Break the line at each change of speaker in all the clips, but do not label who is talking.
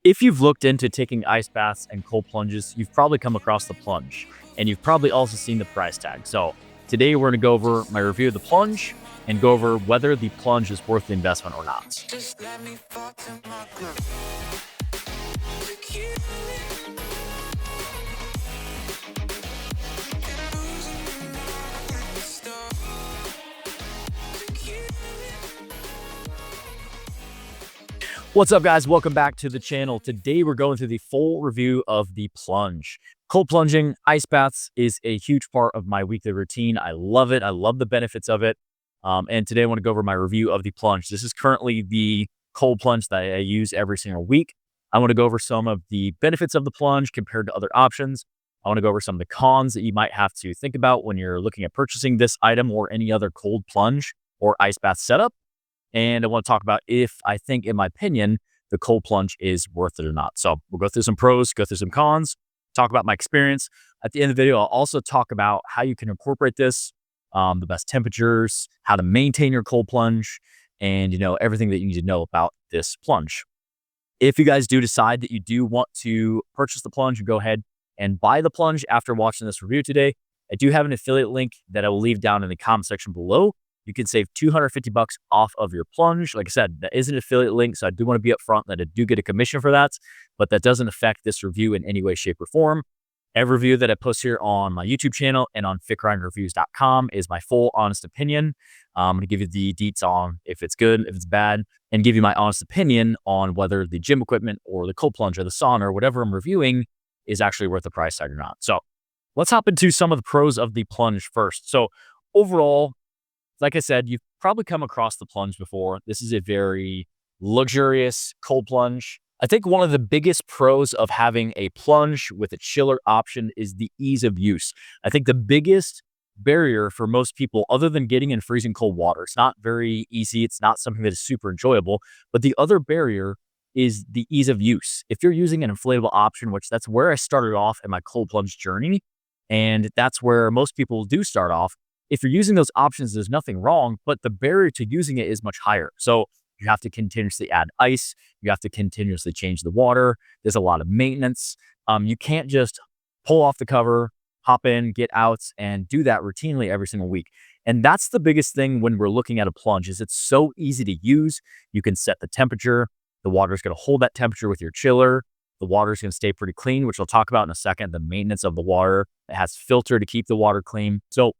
If you've looked into taking ice baths and cold plunges, you've probably come across the Plunge, and you've probably also seen the price tag. So today we're going to go over my review of the Plunge and go over whether the Plunge is worth the investment or not. What's up, guys? Welcome back to the channel. Today we're going through the full review of the Plunge. Cold plunging, ice baths is a huge part of my weekly routine. I love it. I love the benefits of it. And today I want to go over my review of the Plunge. This is currently the cold plunge that I use every single week. I want to go over some of the benefits of the Plunge compared to other options. I want to go over some of the cons that you might have to think about when you're looking at purchasing this item or any other cold plunge or ice bath setup. And I want to talk about if I think, in my opinion, the cold plunge is worth it or not. So we'll go through some pros, go through some cons, talk about my experience. At the end of the video, I'll also talk about how you can incorporate this, the best temperatures, how to maintain your cold plunge, and everything that you need to know about this plunge. If you guys do decide that you do want to purchase the Plunge and go ahead and buy the Plunge after watching this review today, I do have an affiliate link that I will leave down in the comment section below. You can save $250 off of your Plunge. Like I said, that is an affiliate link, so I do want to be upfront that I do get a commission for that, but that doesn't affect this review in any way, shape, or form. Every review that I post here on my YouTube channel and on fitgrindreviews.com is my full honest opinion. I'm going to give you the deets on if it's good, if it's bad, and give you my honest opinion on whether the gym equipment or the cold plunge or the sauna or whatever I'm reviewing is actually worth the price tag or not. So let's hop into some of the pros of the Plunge first. So overall, like I said, you've probably come across the Plunge before. This is a very luxurious cold plunge. I think one of the biggest pros of having a Plunge with a chiller option is the ease of use. I think the biggest barrier for most people, other than getting in freezing cold water, it's not very easy. It's not something that is super enjoyable. But the other barrier is the ease of use. If you're using an inflatable option, which that's where I started off in my cold plunge journey, and that's where most people do start off. If you're using those options, there's nothing wrong, but the barrier to using it is much higher. So you have to continuously add ice. You have to continuously change the water. There's a lot of maintenance. You can't just pull off the cover, hop in, get out, and do that routinely every single week. And that's the biggest thing when we're looking at a plunge is it's so easy to use. You can set the temperature. The water is going to hold that temperature with your chiller. The water is going to stay pretty clean, which I'll talk about in a second. The maintenance of the water. It has filter to keep the water clean. So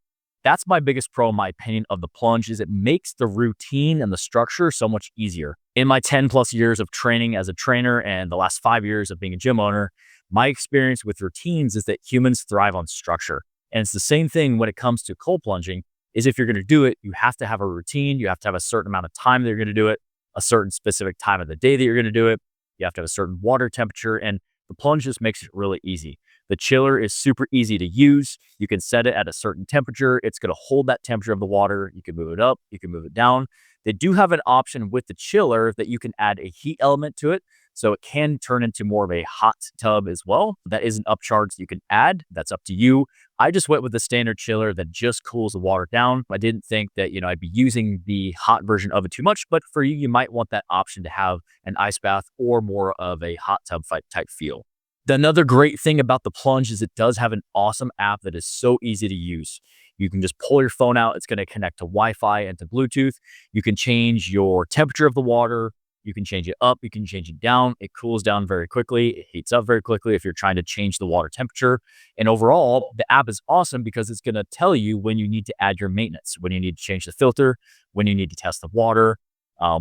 that's my biggest pro, in my opinion, of the Plunge is it makes the routine and the structure so much easier. In my 10 plus years of training as a trainer and the last 5 years of being a gym owner, my experience with routines is that humans thrive on structure. And it's the same thing when it comes to cold plunging is if you're going to do it, you have to have a routine. You have to have a certain amount of time that you're going to do it, a certain specific time of the day that you're going to do it. You have to have a certain water temperature, and the Plunge just makes it really easy. The chiller is super easy to use. You can set it at a certain temperature. It's going to hold that temperature of the water. You can move it up. You can move it down. They do have an option with the chiller that you can add a heat element to it. So it can turn into more of a hot tub as well. That is an upcharge you can add. That's up to you. I just went with the standard chiller that just cools the water down. I didn't think that, I'd be using the hot version of it too much, but for you, you might want that option to have an ice bath or more of a hot tub type feel. Another great thing about the Plunge is it does have an awesome app that is so easy to use. You can just pull your phone out. It's going to connect to Wi-Fi and to Bluetooth. You can change your temperature of the water. You can change it up. You can change it down. It cools down very quickly. It heats up very quickly if you're trying to change the water temperature. And overall, the app is awesome because it's going to tell you when you need to add your maintenance, when you need to change the filter, when you need to test the water,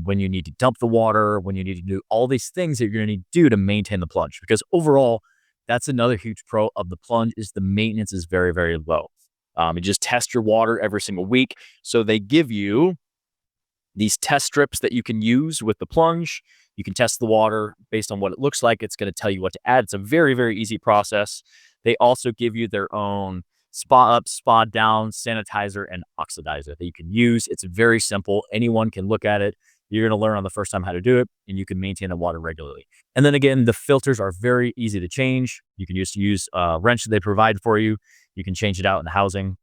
when you need to dump the water, when you need to do all these things that you're going to need to do to maintain the plunge. Because overall, that's another huge pro of the Plunge is the maintenance is very, very low. You just test your water every single week. So they give you these test strips that you can use with the Plunge. You can test the water based on what it looks like. It's going to tell you what to add. It's a very, very easy process. They also give you their own spa up, spa down, sanitizer, and oxidizer that you can use. It's very simple. Anyone can look at it. You're going to learn on the first time how to do it, and you can maintain the water regularly. And then again, the filters are very easy to change. You can just use a wrench that they provide for you. You can change it out in the housing,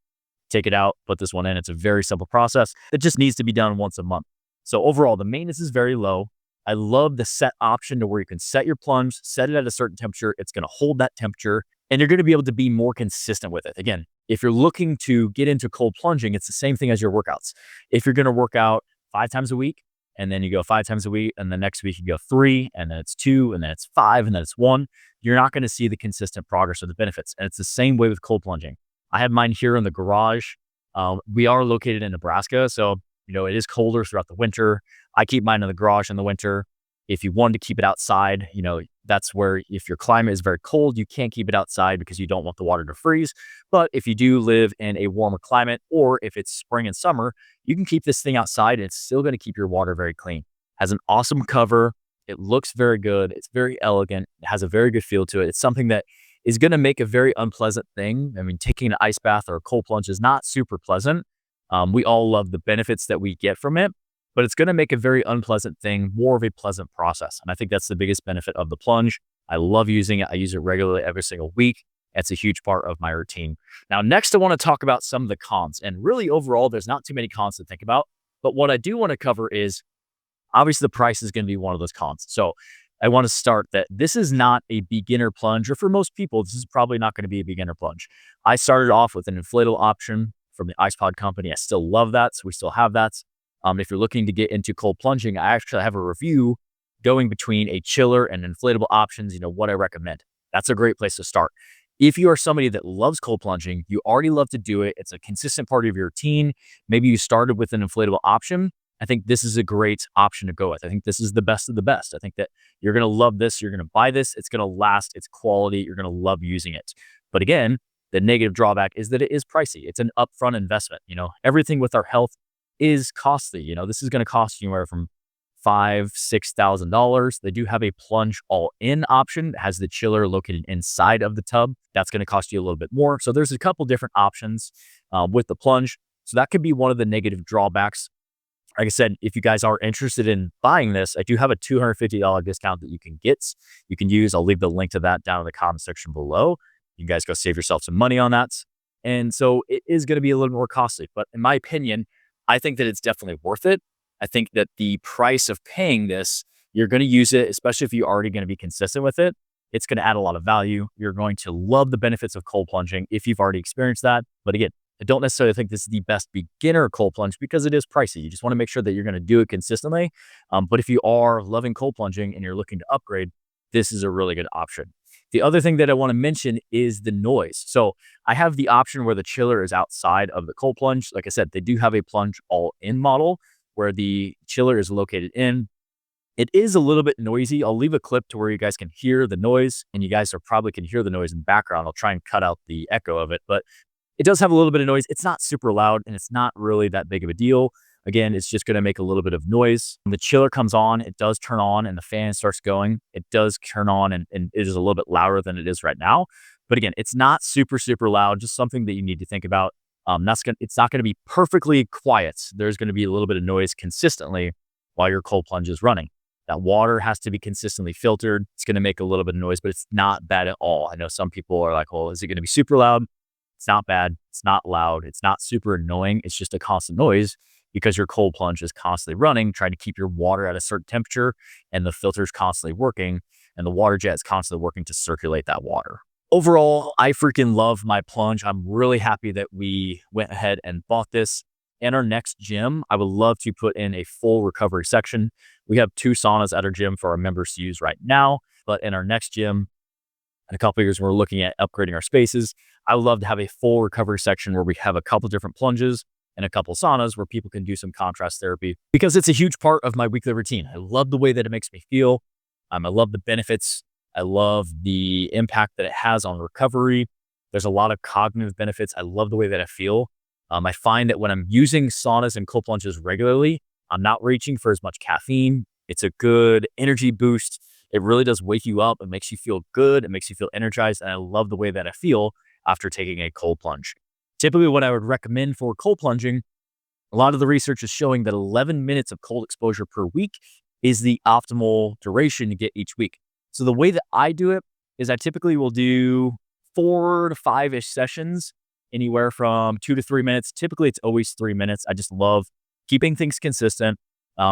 take it out, put this one in. It's a very simple process. It just needs to be done once a month. So overall, the maintenance is very low. I love the set option to where you can set your plunge, set it at a certain temperature. It's going to hold that temperature and you're going to be able to be more consistent with it. Again, if you're looking to get into cold plunging, it's the same thing as your workouts. If you're going to work out 5 times a week and then you go 5 times a week and the next week you go 3 and then it's 2 and then it's 5 and then it's 1, you're not going to see the consistent progress or the benefits. And it's the same way with cold plunging. I have mine here in the garage. We are located in Nebraska, so it is colder throughout the winter. I keep mine in the garage in the winter. If you wanted to keep it outside, that's where if your climate is very cold, you can't keep it outside because you don't want the water to freeze. But if you do live in a warmer climate, or if it's spring and summer, you can keep this thing outside and it's still going to keep your water very clean. Has an awesome cover. It looks very good. It's very elegant. It has a very good feel to it. It's something that is going to make a very unpleasant thing. I mean, taking an ice bath or a cold plunge is not super pleasant. We all love the benefits that we get from it, but it's going to make a very unpleasant thing more of a pleasant process. And I think that's the biggest benefit of the plunge. I love using it. I use it regularly every single week. It's a huge part of my routine. Now, next, I want to talk about some of the cons. And really, overall, there's not too many cons to think about. But what I do want to cover is obviously the price is going to be one of those cons. So I want to start that this is not a beginner plunge, or for most people, this is probably not going to be a beginner plunge. I started off with an inflatable option from the Ice Pod company. I still love that. So we still have that. If you're looking to get into cold plunging, I actually have a review going between a chiller and inflatable options, what I recommend. That's a great place to start. If you are somebody that loves cold plunging, you already love to do it, it's a consistent part of your routine, maybe you started with an inflatable option, I think this is a great option to go with. I think this is the best of the best. I think that you're going to love this. You're going to buy this. It's going to last. It's quality. You're going to love using it. But again, the negative drawback is that it is pricey. It's an upfront investment. Everything with our health is costly. This is going to cost you anywhere from $5,000-$6,000. They do have a plunge all-in option that has the chiller located inside of the tub. That's going to cost you a little bit more. So there's a couple different options with the plunge. So that could be one of the negative drawbacks. Like I said, if you guys are interested in buying this, I do have a $250 discount that you can get. You can use. I'll leave the link to that down in the comment section below. You guys go save yourself some money on that. And so it is going to be a little more costly. But in my opinion, I think that it's definitely worth it. I think that the price of paying this, you're going to use it, especially if you're already going to be consistent with it. It's going to add a lot of value. You're going to love the benefits of cold plunging if you've already experienced that. But again, I don't necessarily think this is the best beginner cold plunge because it is pricey. You just want to make sure that you're going to do it consistently. But if you are loving cold plunging and you're looking to upgrade, this is a really good option. The other thing that I want to mention is the noise. So I have the option where the chiller is outside of the cold plunge. Like I said, they do have a plunge all-in model where the chiller is located in. It is a little bit noisy. I'll leave a clip to where you guys can hear the noise, and you guys probably can hear the noise in the background. I'll try and cut out the echo of it, but it does have a little bit of noise. It's not super loud and it's not really that big of a deal. Again, it's just going to make a little bit of noise. When the chiller comes on, it does turn on and the fan starts going. It does turn on and it is a little bit louder than it is right now. But again, it's not super, super loud, just something that you need to think about. It's not going to be perfectly quiet. There's going to be a little bit of noise consistently while your cold plunge is running. That water has to be consistently filtered. It's going to make a little bit of noise, but it's not bad at all. I know some people are like, well, is it going to be super loud? It's not bad. It's not loud. It's not super annoying. It's just a constant noise because your cold plunge is constantly running, trying to keep your water at a certain temperature, and the filter is constantly working, and the water jet is constantly working to circulate that water. Overall, I freaking love my plunge. I'm really happy that we went ahead and bought this. In our next gym, I would love to put in a full recovery section. We have 2 saunas at our gym for our members to use right now, but in our next gym, in a couple of years, we're looking at upgrading our spaces. I would love to have a full recovery section where we have a couple different plunges and a couple saunas where people can do some contrast therapy because it's a huge part of my weekly routine. I love the way that it makes me feel. I love the benefits. I love the impact that it has on recovery. There's a lot of cognitive benefits. I love the way that I feel. I find that when I'm using saunas and cold plunges regularly, I'm not reaching for as much caffeine. It's a good energy boost. It really does wake you up. It makes you feel good. It makes you feel energized. And I love the way that I feel after taking a cold plunge. Typically, what I would recommend for cold plunging, a lot of the research is showing that 11 minutes of cold exposure per week is the optimal duration to get each week. So the way that I do it is I typically will do 4 to 5-ish sessions, anywhere from 2 to 3 minutes. Typically, it's always 3 minutes. I just love keeping things consistent.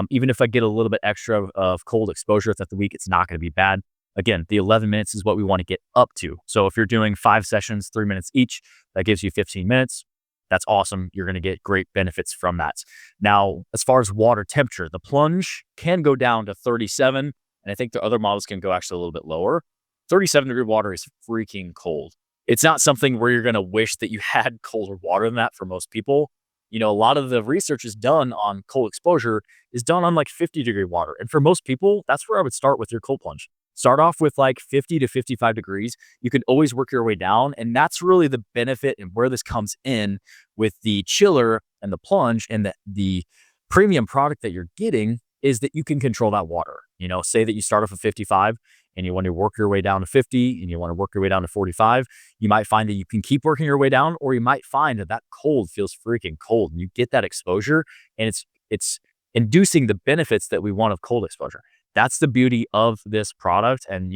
Even if I get a little bit extra of cold exposure throughout the week, it's not going to be bad. Again, the 11 minutes is what we want to get up to. So if you're doing 5 sessions, 3 minutes each, that gives you 15 minutes. That's awesome. You're going to get great benefits from that. Now, as far as water temperature, the plunge can go down to 37. And I think the other models can go actually a little bit lower. 37-degree water is freaking cold. It's not something where you're going to wish that you had colder water than that for most people. A lot of the research is done on cold exposure is done on like 50-degree water. And for most people, that's where I would start with your cold plunge. Start off with like 50 to 55 degrees. You can always work your way down. And that's really the benefit and where this comes in with the chiller and the plunge and the premium product that you're getting is that you can control that water. Say that you start off at 55 and you want to work your way down to 50 and you want to work your way down to 45. You might find that you can keep working your way down, or you might find that that cold feels freaking cold and you get that exposure and it's inducing the benefits that we want of cold exposure. That's the beauty of this product. And,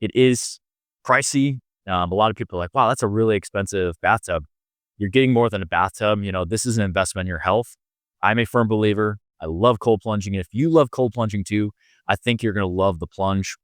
it is pricey. A lot of people are like, wow, that's a really expensive bathtub. You're getting more than a bathtub. This is an investment in your health. I'm a firm believer. I love cold plunging. And if you love cold plunging too, I think you're going to love the plunge.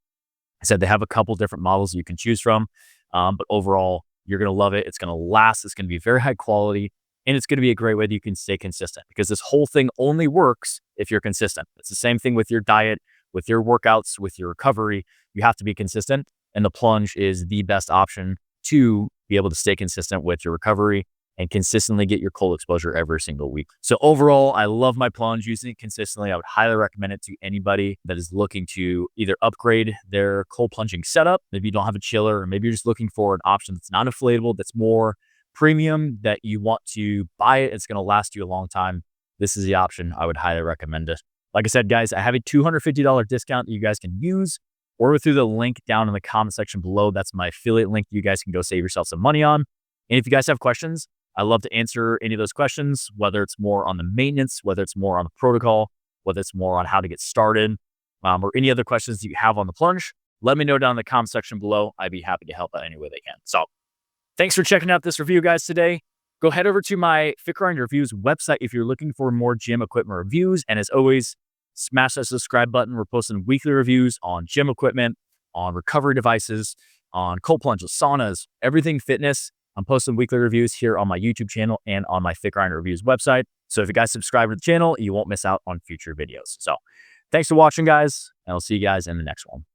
I said they have a couple different models you can choose from. But overall, you're going to love it. It's going to last. It's going to be very high quality. And it's going to be a great way that you can stay consistent, because this whole thing only works if you're consistent. It's the same thing with your diet, with your workouts, with your recovery. You have to be consistent. And the plunge is the best option to be able to stay consistent with your recovery and consistently get your cold exposure every single week. So overall, I love my plunge, using it consistently. I would highly recommend it to anybody that is looking to either upgrade their cold plunging setup. Maybe you don't have a chiller, or maybe you're just looking for an option that's not inflatable, that's more premium, that you want to buy it. It's going to last you a long time. This is the option. I would highly recommend it. Like I said, guys, I have a $250 discount that you guys can use. Order through the link down in the comment section below. That's my affiliate link. You guys can go save yourself some money on. And if you guys have questions, I love to answer any of those questions, whether it's more on the maintenance, whether it's more on the protocol, whether it's more on how to get started, or any other questions that you have on the plunge. Let me know down in the comment section below. I'd be happy to help out any way they can. So thanks for checking out this review, guys, today. Go head over to my Fit Grind Reviews website if you're looking for more gym equipment reviews. And as always, smash that subscribe button. We're posting weekly reviews on gym equipment, on recovery devices, on cold plunges, saunas, everything fitness. I'm posting weekly reviews here on my YouTube channel and on my Fit Grind Reviews website. So if you guys subscribe to the channel, you won't miss out on future videos. So thanks for watching, guys, and I'll see you guys in the next one.